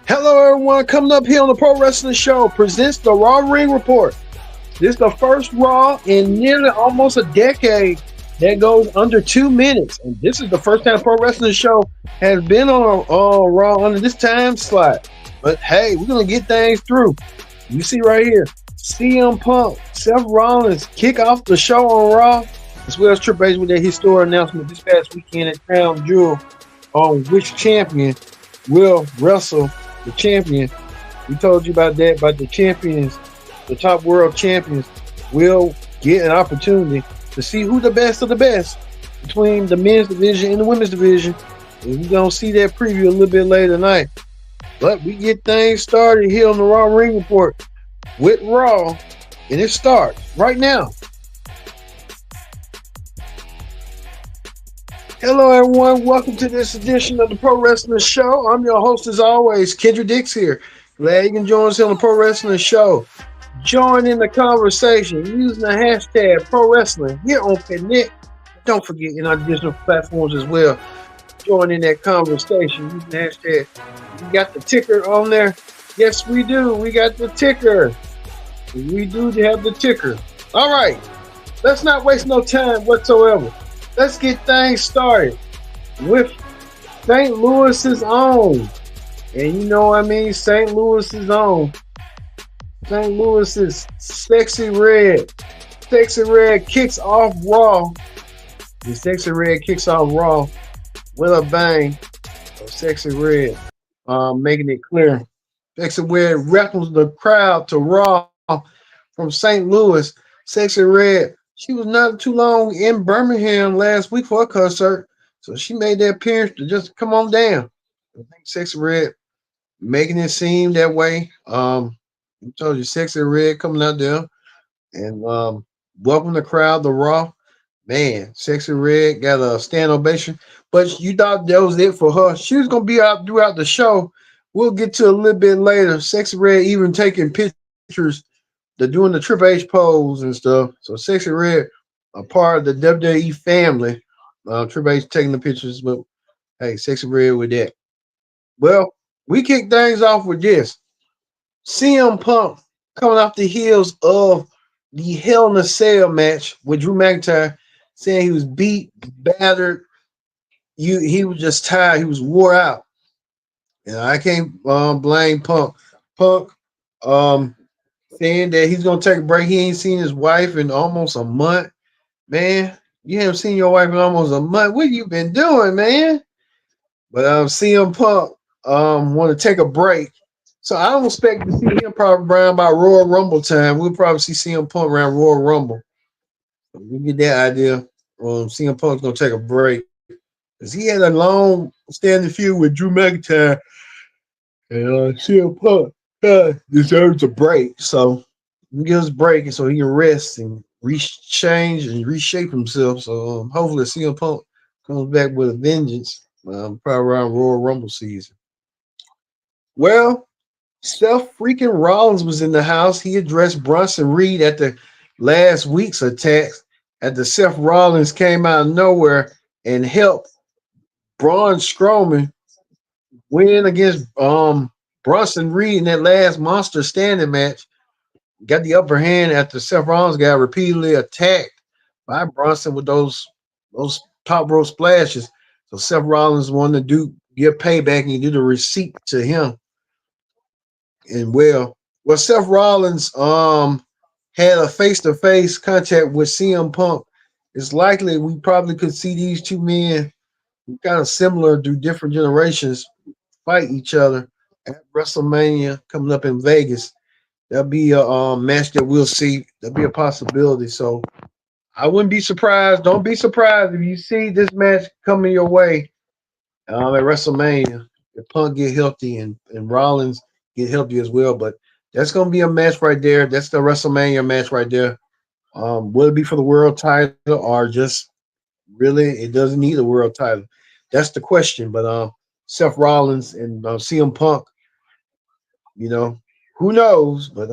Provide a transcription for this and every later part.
Hello, everyone. Coming up here on the Pro Wrestling Show presents the Raw Ring Report. This is the first Raw in nearly almost a decade that goes under 2 minutes. And this is the first time Pro Wrestling Show has been on Raw under this time slot. But hey, we're going to get things through. You see right here, CM Punk, Seth Rollins kick off the show on Raw, as well as Triple H with their historic announcement this past weekend at Crown Jewel on which champion will wrestle the champion. We told you about that, about the champions, the top world champions will get an opportunity to see who the best of the best between the men's division and the women's division. And we're going to see that preview a little bit later tonight. But we get things started here on the Raw Ring Report with Raw, and it starts right now. Hello, everyone. Welcome to this edition of the Pro Wrestling Show. I'm your host, as always, Kendra Dix here. Glad you can join us here on the Pro Wrestling Show. Join in the conversation using the hashtag Pro Wrestling here on Connect. Don't forget in our digital platforms as well. Join in that conversation using the hashtag. We got the ticker on there. Yes, we do. We got the ticker. We do have the ticker. All right. Let's not waste no time whatsoever. Let's get things started with St. Louis's own. And you know what I mean? St. Louis's own. St. Louis's Sexy Red. Sexy Red kicks off Raw. The Sexy Red kicks off Raw with a bang of Sexy Red. Making it clear. Sexy Red welcomes the crowd to Raw from St. Louis. Sexy Red, she was not too long in Birmingham last week for a concert, so she made that appearance to just come on down. I think Sexy Red making it seem that way. I told you, Sexy Red coming out there and welcome the crowd to Raw. Man, Sexy Red got a stand ovation, but you thought that was it for her. She was gonna be out throughout the show. We'll get to a little bit later. Sexy Red even taking pictures. They're doing the Triple H pose and stuff. So Sexy Red, a part of the WWE family. Triple H taking the pictures, but hey, Sexy Red with that. Well, we kick things off with this. CM Punk coming off the heels of the Hell in a Cell match with Drew McIntyre, saying he was beat, battered. He was just tired. He was wore out. And I can't blame Punk. Punk saying that he's gonna take a break. He ain't seen his wife in almost a month. Man, you haven't seen your wife in almost a month. What you been doing, man? But CM Punk want to take a break. So I don't expect to see him probably around by Royal Rumble time. We'll probably see CM Punk around Royal Rumble. We get that idea. CM Punk's gonna take a break. Because he had a long standing feud with Drew McIntyre. And CM Punk deserves a break. So he gives a break so he can rest and change and reshape himself. So hopefully CM Punk comes back with a vengeance. Probably around Royal Rumble season. Well, Seth freaking Rollins was in the house. He addressed Bronson Reed at the last week's attacks. After Seth Rollins came out of nowhere and helped Braun Strowman win against Bronson Reed in that last monster standing match. Got the upper hand after Seth Rollins got repeatedly attacked by Bronson with those top rope splashes. So Seth Rollins wanted to give payback and do the receipt to him. And well, Seth Rollins had a face-to-face contact with CM Punk. It's likely we probably could see these two men kind of similar to different generations fight each other at WrestleMania coming up in Vegas. That'll be a match that we'll see. That'll be a possibility. So I wouldn't be surprised. Don't be surprised if you see this match coming your way at WrestleMania. If Punk get healthy and Rollins get healthy as well. But that's going to be a match right there. That's the WrestleMania match right there. Will it be for the world title or just really it doesn't need a world title? That's the question. But Seth Rollins and CM Punk, who knows? But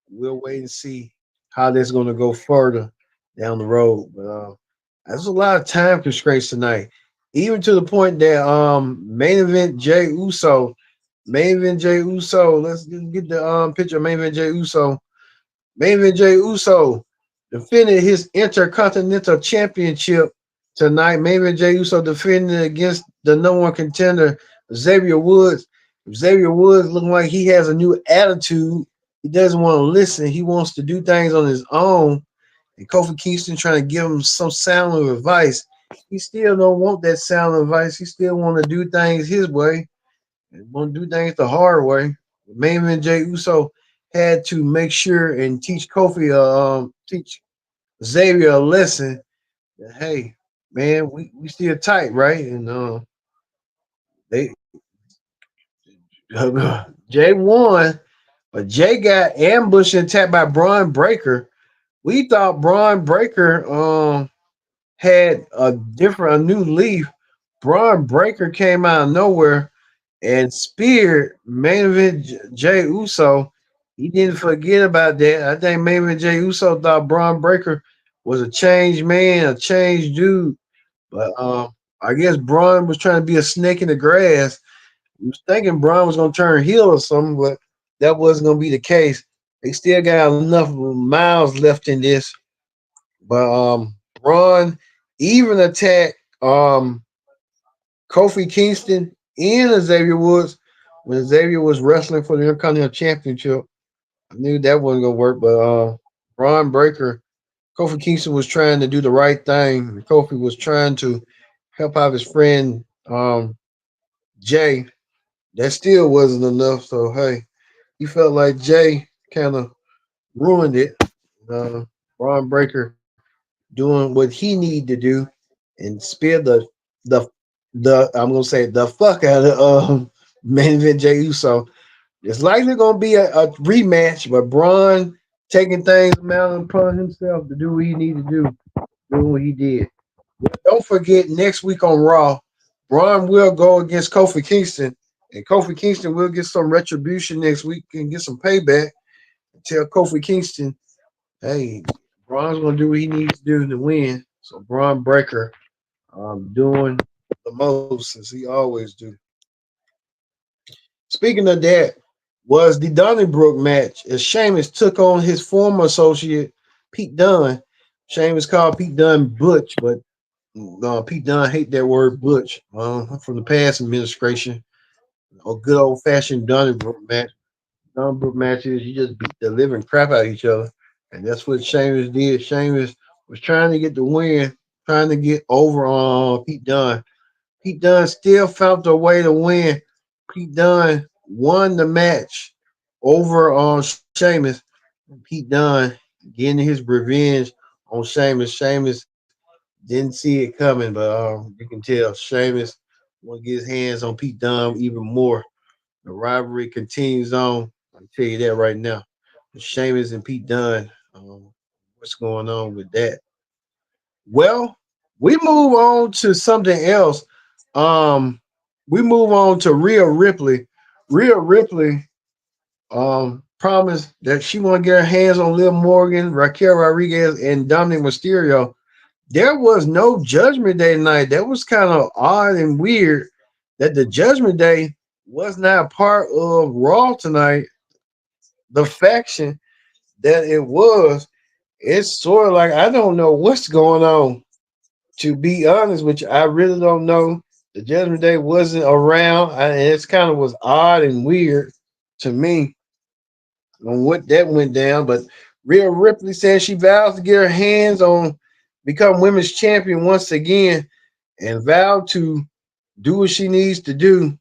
we'll wait and see how that's going to go further down the road. But there's a lot of time constraints tonight, even to the point that main event Jay Uso Main event Jay Uso. Let's get the picture of Main event Jay Uso. Main event Jay Uso defended his Intercontinental Championship tonight. Main event Jay Uso defending against the number one contender Xavier Woods. Xavier Woods looking like he has a new attitude. He doesn't want to listen. He wants to do things on his own. And Kofi Kingston trying to give him some sound of advice. He still don't want that sound of advice. He still want to do things his way and want to do things the hard way. Main event Jay Uso had to make sure and teach Kofi, teach Xavier a lesson that hey, man, we still tight, right? And they Jay won, but Jay got ambushed and attacked by Braun Breaker. We thought Braun Breaker had a new leaf. Braun Breaker came out of nowhere and speared main event Jay Uso. He didn't forget about that. I think main event Jay Uso thought Braun Breaker was a changed man, a changed dude. But I guess Braun was trying to be a snake in the grass. He was thinking Braun was going to turn heel or something, but that wasn't going to be the case. They still got enough miles left in this. But Braun even attacked Kofi Kingston and Xavier Woods when Xavier was wrestling for the Intercontinental Championship. I knew that wasn't gonna work, but Braun Breaker, Kofi Kingston was trying to do the right thing. Kofi was trying to help out his friend Jay. That still wasn't enough. So hey, he felt like Jay kind of ruined it. Uh, Braun Breaker doing what he needed to do and spare the I'm gonna say the fuck out of main event Jey Uso. It's likely gonna be a rematch, but Braun taking things out upon himself to do what he needed to do, doing what he did. Don't forget next week on Raw, Braun will go against Kofi Kingston, and Kofi Kingston will get some retribution next week and get some payback. Tell Kofi Kingston, hey, Braun's gonna do what he needs to do to win. So Braun Breaker doing the most as he always do. Speaking of that, was the Donnybrook match as Sheamus took on his former associate Pete Dunne. Sheamus called Pete Dunne Butch, but Pete Dunne hate that word Butch from the past administration. A good old fashioned Donnybrook match. Donnybrook matches, you just beat the living crap out of each other, and that's what Sheamus did. Sheamus was trying to get the win, trying to get over on Pete Dunne. Pete Dunne still found a way to win. Pete Dunne won the match over on Sheamus. Pete Dunne getting his revenge on Sheamus. Sheamus didn't see it coming, but you can tell Sheamus want to get his hands on Pete Dunne even more. The rivalry continues on. I can tell you that right now. Sheamus and Pete Dunne. What's going on with that? Well, we move on to something else. Um, we move on to Rhea Ripley. Rhea Ripley promised that she want to get her hands on Liv Morgan, Raquel Rodriguez, and Dominic Mysterio. There was no Judgment Day night. That was kind of odd and weird that the Judgment Day was not part of Raw tonight. The faction that it was, it's sort of like I don't know what's going on. To be honest with you, I really don't know. The Judgment Day wasn't around, and it's kind of was odd and weird to me on what that went down. But Rhea Ripley said she vows to get her hands on become women's champion once again, and vowed to do what she needs to do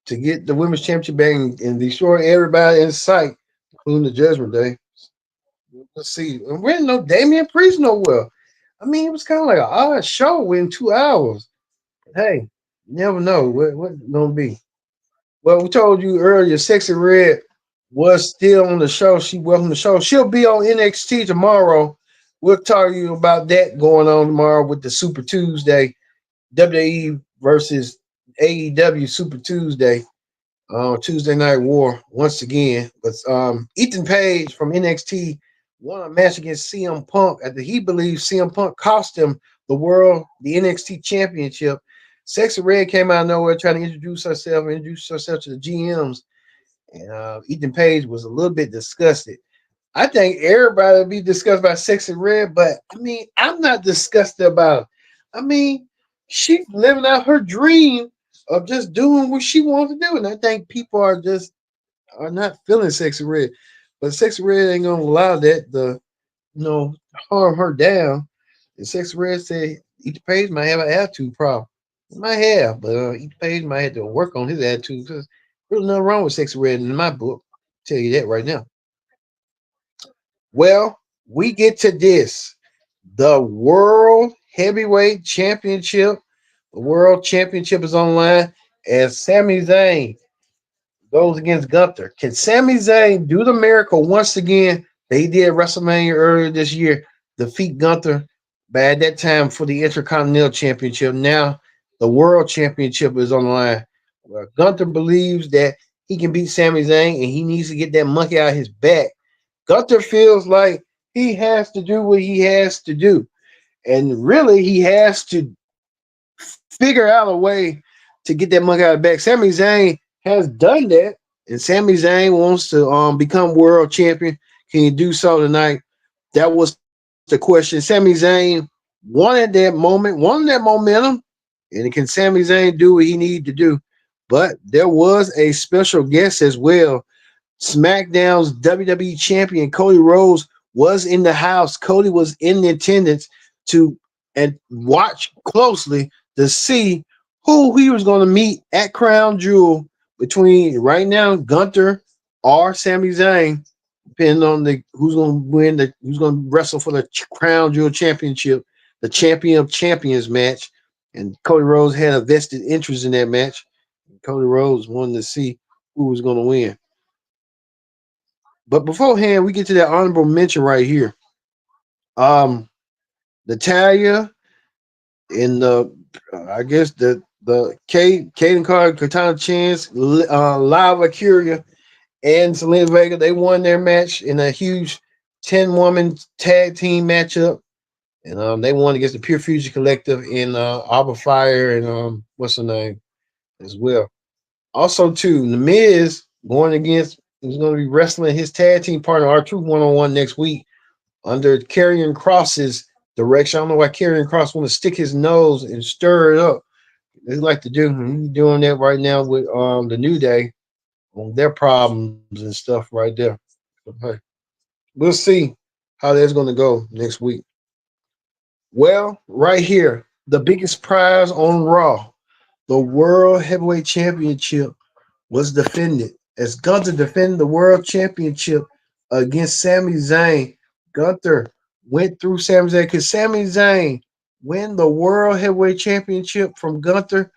to get the women's championship back and destroy everybody in sight, including the Judgment Day. Let's see. And we didn't know Damian Priest nowhere. I mean, it was kind of like an odd show in 2 hours. Hey, you never know what it's gonna be. Well, we told you earlier, Sexy Red was still on the show. She welcome the show. She'll be on NXT tomorrow. We'll talk to you about that going on tomorrow with the Super Tuesday, WWE versus AEW Super Tuesday, Tuesday Night War once again. But Ethan Page from NXT won a match against CM Punk after he believes CM Punk cost him the NXT championship. Sexy Red came out of nowhere trying to introduce herself to the GMs, and Ethan Page was a little bit disgusted. I think everybody will be disgusted about Sexy Red, but I mean, I'm not disgusted about it. I mean, she's living out her dream of just doing what she wants to do, and I think people are not feeling Sexy Red, but Sexy Red ain't gonna allow that to harm her down. And Sexy Red said each page might have an attitude problem. He might have, but each page might have to work on his attitude because there's nothing wrong with Sexy Red in my book. I'll tell you that right now. Well, we get to this. The World Heavyweight Championship. The World Championship is online as Sami Zayn goes against Gunther. Can Sami Zayn do the miracle once again that he did at WrestleMania earlier this year, defeat Gunther, but at that time for the Intercontinental Championship? Now the World Championship is on the line. Well, Gunther believes that he can beat Sami Zayn and he needs to get that monkey out of his back. Gunther feels like he has to do what he has to do. And really, he has to figure out a way to get that monkey out of the back. Sami Zayn has done that, and Sami Zayn wants to become world champion. Can he do so tonight? That was the question. Sami Zayn wanted that momentum, and can Sami Zayn do what he needed to do? But there was a special guest as well. SmackDown's WWE champion Cody Rhodes was in the house. Cody was in attendance to and watch closely to see who he was going to meet at Crown Jewel between right now Gunther or Sami Zayn, depending on the who's going to win who's going to wrestle for the Crown Jewel Championship, the Champion of Champions match. And Cody Rhodes had a vested interest in that match. Cody Rhodes wanted to see who was going to win. But beforehand, we get to that honorable mention right here. Um, Natalia in the, I guess the Caden Carter, Katana Chance, Lava Curia, and Selena Vega, they won their match in a huge 10-woman tag team matchup. And they won against the Pure Fusion Collective in Arbor Fire and what's her name as well. Also, too, The Miz going against is going to be wrestling his tag team partner R-Truth one-on-one next week under Karrion Kross's direction. I don't know why Karrion Kross want to stick his nose and stir it up. They like to do. He's doing that right now with the New Day on their problems and stuff right there. Okay. We'll see how that's going to go next week. Well, right here, the biggest prize on Raw, the World Heavyweight Championship was defended as Gunther defended the World Championship against Sami Zayn. Gunther went through Sami Zayn. Could Sami Zayn win the World Heavyweight Championship from Gunther?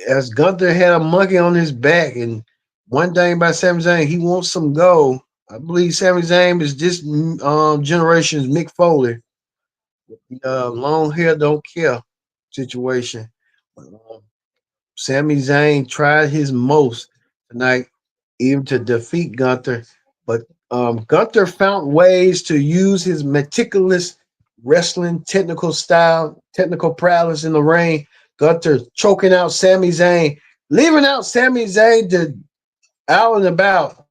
As Gunther had a monkey on his back, and one thing about Sami Zayn, he wants some gold. I believe Sami Zayn is this generation's Mick Foley, the long hair don't care situation. Um, Sami Zayn tried his most tonight, even to defeat Gunther, but Gunther found ways to use his meticulous wrestling technical style, technical prowess in the ring. Gunther choking out Sami Zayn, leaving out Sami Zayn to out and about,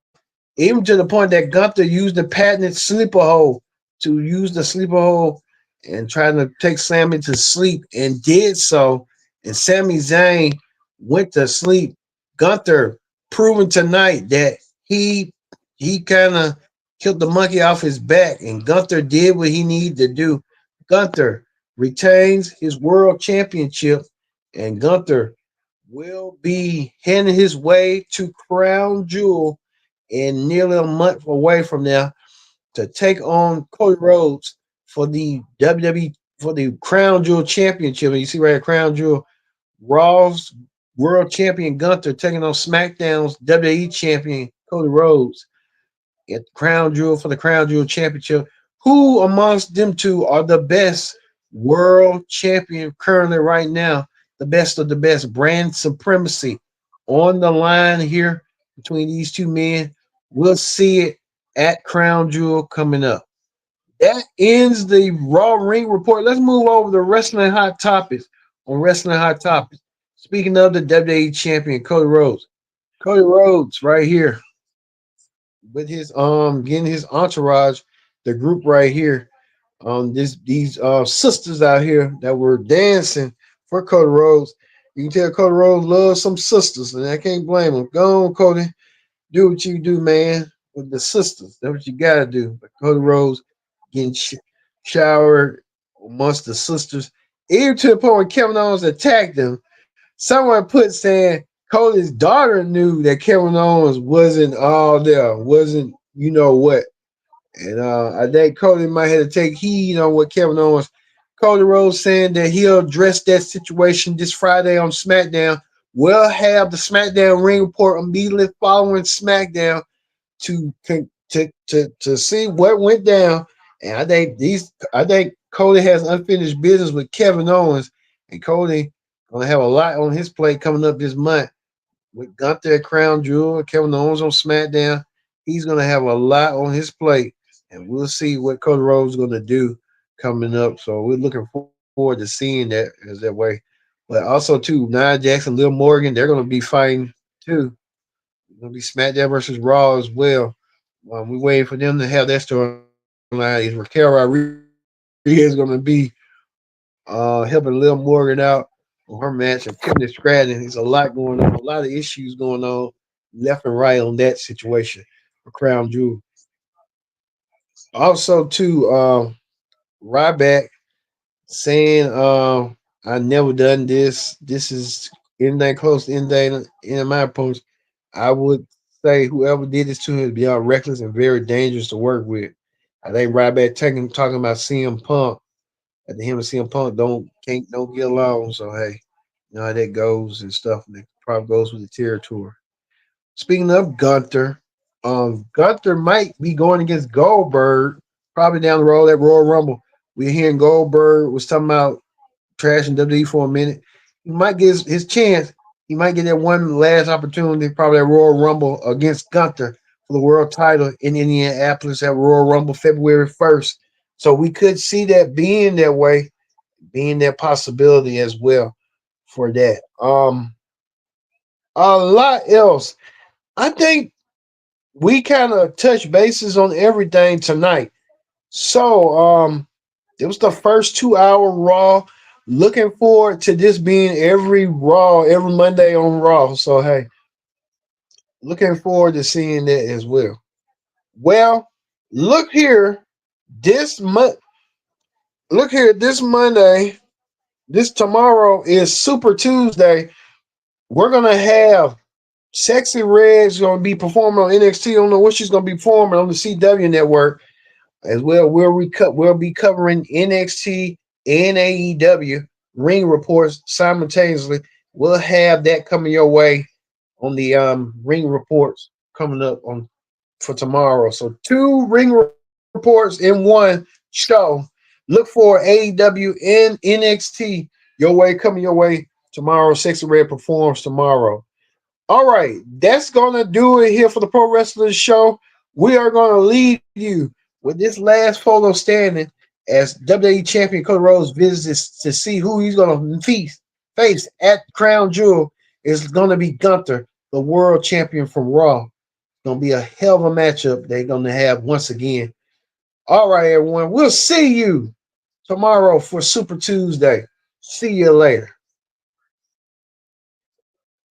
even to the point that Gunther used the patented sleeper hole to use the sleeper hole and trying to take Sammy to sleep and did so. And Sami Zayn went to sleep. Gunther proving tonight that he kind of killed the monkey off his back, and Gunther did what he needed to do. Gunther retains his world championship, and Gunther will be heading his way to Crown Jewel in nearly a month away from now to take on Cody Rhodes for the WWE for the Crown Jewel Championship. And you see right here, Crown Jewel, Raw's World Champion Gunther taking on SmackDown's WWE Champion Cody Rhodes at Crown Jewel for the Crown Jewel Championship. Who amongst them two are the best world champion currently right now? The best of the best. Brand supremacy on the line here between these two men. We'll see it at Crown Jewel coming up. That ends the Raw Ring Report. Let's move over to Wrestling Hot Topics. on Wrestling Hot Topics. Speaking of the WWE champion Cody Rhodes. Cody Rhodes right here with his getting his entourage, the group right here. These sisters out here that were dancing for Cody Rhodes. You can tell Cody Rhodes loves some sisters, and I can't blame him. Go on, Cody. Do what you do, man, with the sisters. That's what you gotta do. But Cody Rhodes getting showered amongst the sisters, even to the point where Kevin Owens attacked him. Someone put saying Cody's daughter knew that Kevin Owens wasn't all there, wasn't you know what. And I think Cody might have to take heed on what Kevin Owens. Cody Rhodes saying that he'll address that situation this Friday on SmackDown. We'll have the SmackDown ring report immediately following SmackDown to see what went down. And I think Cody has unfinished business with Kevin Owens, and Cody gonna have a lot on his plate coming up this month with Gunther at Crown Jewel, Kevin Owens on SmackDown. He's gonna have a lot on his plate, and we'll see what Cody Rhodes is gonna do coming up. So we're looking forward to seeing that as that way. But also too, Nia Jackson, Liv Morgan, they're gonna be fighting too. It's gonna be SmackDown versus Raw as well. We're waiting for them to have that storyline. Is Raquel Rodriguez going to be helping Liv Morgan out on her match and Tiffany Stratton? There's a lot going on, a lot of issues going on left and right on that situation for Crown Jewel. Also, too, Ryback saying, I never done this. This is anything close to anything in my approach. I would say whoever did this to him is beyond reckless and very dangerous to work with. I think Ryback talking about CM Punk. At the him and CM Punk don't get along. So hey, you know how that goes and stuff. And it probably goes with the territory. Speaking of Gunther, Gunther might be going against Goldberg probably down the road at Royal Rumble. We're hearing Goldberg was talking about trashing WWE for a minute. He might get his chance. He might get that one last opportunity, probably at Royal Rumble against Gunther for the world title in Indianapolis at Royal Rumble February 1st. So we could see that being that way, being that possibility as well for that. A lot else. I think we kind of touch bases on everything tonight. So, it was the first 2 hour Raw. Looking forward to this being every Raw, every Monday on Raw. So, hey, looking forward to seeing that as well. Well, look here, this month. Look here, this Monday, this tomorrow is Super Tuesday. We're gonna have Sexy Red's gonna be performing on NXT. I don't know what she's gonna be performing on the CW network as well. We'll be covering NXT and AEW ring reports simultaneously. We'll have that coming your way on the ring reports coming up on for tomorrow. So two ring reports in one show. Look for AEW and NXT coming your way tomorrow. Sexy Red performs tomorrow. All right, that's gonna do it here for the Pro Wrestling Show. We are gonna leave you with this last photo standing as WWE Champion Cody Rhodes visits to see who he's gonna face at Crown Jewel. Is gonna be Gunther, the World Champion from Raw. Gonna be a hell of a matchup they're gonna have once again. All right, everyone. We'll see you tomorrow for Super Tuesday. See you later.